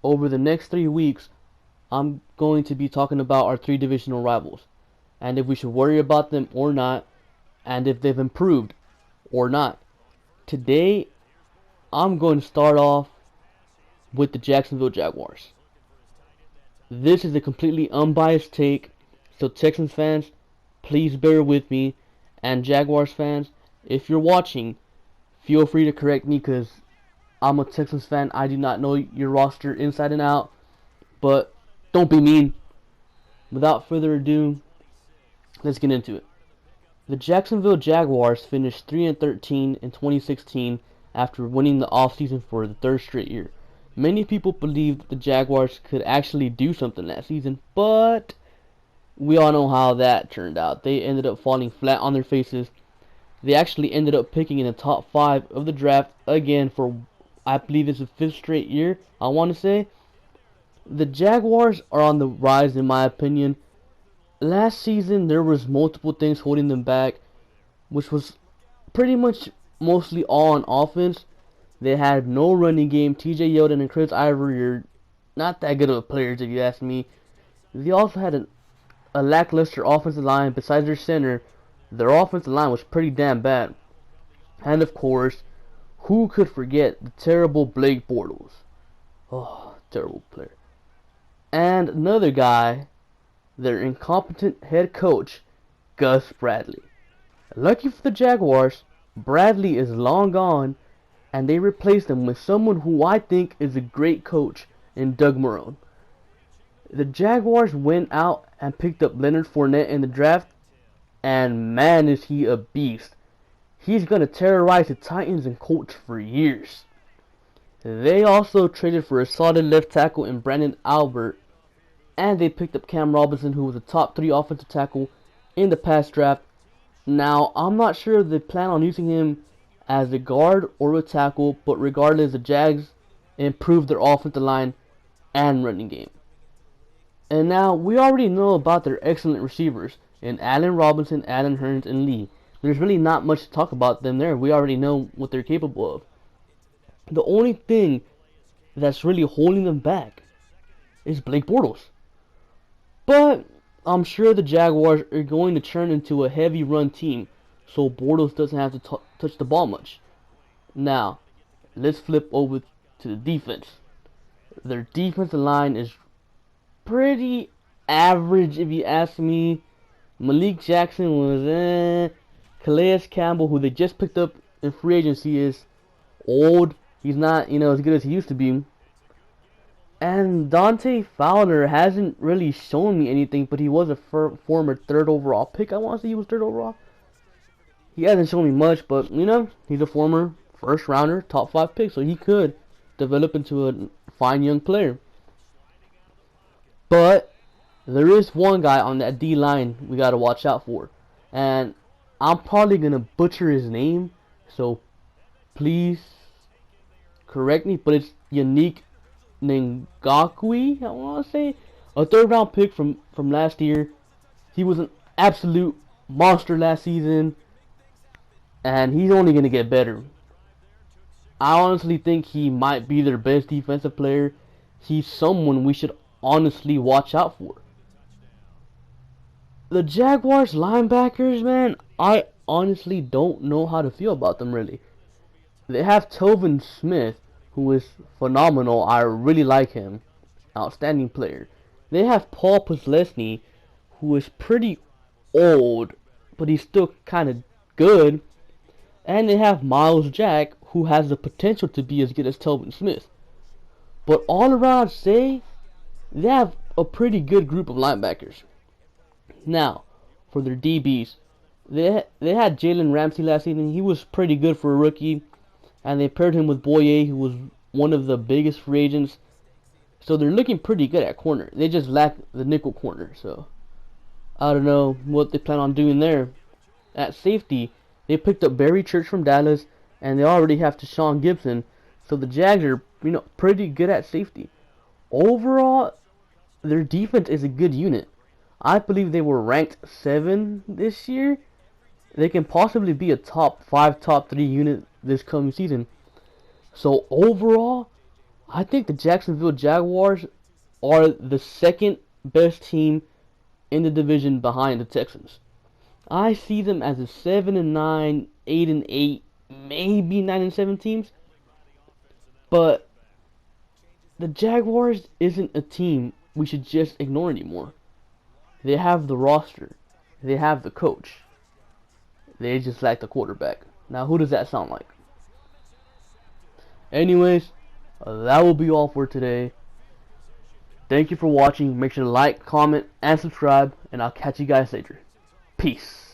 over the next 3 weeks, I'm going to be talking about our 3 divisional rivals, and if we should worry about them or not, and if they've improved or not. Today, I'm going to start off with the Jacksonville Jaguars. This is a completely unbiased take, so Texans fans, please bear with me, and Jaguars fans, if you're watching, feel free to correct me because I'm a Texans fan. I do not know your roster inside and out, but don't be mean. Without further ado, let's get into it. The Jacksonville Jaguars finished 3-13 in 2016 after winning the offseason for the 3rd straight year. Many people believed the Jaguars could actually do something that season, but we all know how that turned out. They ended up falling flat on their faces. They actually ended up picking in the top 5 of the draft again for, I believe it's the 5th straight year, I want to say. The Jaguars are on the rise in my opinion. Last season there was multiple things holding them back, which was pretty much mostly all on offense. They had no running game. TJ Yeldon and Chris Ivory are not that good of players if you ask me. They also had a lackluster offensive line. Besides their center, their offensive line was pretty damn bad. And of course, who could forget the terrible Blake Bortles? Oh, terrible player. And another guy, their incompetent head coach, Gus Bradley. Lucky for the Jaguars, Bradley is long gone, and they replaced him with someone who I think is a great coach in Doug Marrone. The Jaguars went out and picked up Leonard Fournette in the draft, and man is he a beast. He's going to terrorize the Titans and Colts for years. They also traded for a solid left tackle in Brandon Albert, and they picked up Cam Robinson, who was a top 3 offensive tackle in the past draft. Now, I'm not sure if they plan on using him as a guard or a tackle, but regardless, the Jags improved their offensive line and running game. And now, we already know about their excellent receivers in Allen Robinson, Allen Hurns, and Lee. There's really not much to talk about them there. We already know what they're capable of. The only thing that's really holding them back is Blake Bortles. But I'm sure the Jaguars are going to turn into a heavy run team, so Bortles doesn't have to touch the ball much. Now, let's flip over to the defense. Their defensive line is pretty average if you ask me. Malik Jackson was Calais Campbell, who they just picked up in free agency, is old. He's not, as good as he used to be. And Dante Fowler hasn't really shown me anything, but he was a former 3rd overall pick. I want to say he was 3rd overall. He hasn't shown me much, but, he's a former 1st rounder, top 5 pick, so he could develop into a fine young player. But there is one guy on that D-line we got to watch out for. And I'm probably going to butcher his name, so please correct me, but it's Yannick Ngakoue, I want to say. A 3rd round pick from last year. He was an absolute monster last season, and he's only going to get better. I honestly think he might be their best defensive player. He's someone we should honestly watch out for. The Jaguars linebackers, man, I honestly don't know how to feel about them really. They have Tovin Smith, who is phenomenal. I really like him. Outstanding player. They have Paul Posluszny, who is pretty old, but he's still kind of good. And they have Miles Jack, who has the potential to be as good as Tovin Smith. But all around, I'd say, they have a pretty good group of linebackers. Now, for their DBs, they had Jalen Ramsey last season. He was pretty good for a rookie. And they paired him with Boye, who was one of the biggest free agents. So they're looking pretty good at corner. They just lack the nickel corner. So I don't know what they plan on doing there. At safety, they picked up Barry Church from Dallas, and they already have Deshaun Gibson. So the Jags are, pretty good at safety. Overall, their defense is a good unit. I believe they were ranked 7 this year. They can possibly be a top 5, top 3 unit this coming season. So overall, I think the Jacksonville Jaguars are the second best team in the division behind the Texans. I see them as a 7-9, 8-8, maybe 9-7 teams. But the Jaguars isn't a team we should just ignore anymore. They have the roster. They have the coach. They just lack the quarterback. Now, who does that sound like? Anyways, that will be all for today. Thank you for watching. Make sure to like, comment, and subscribe, and I'll catch you guys later. Peace.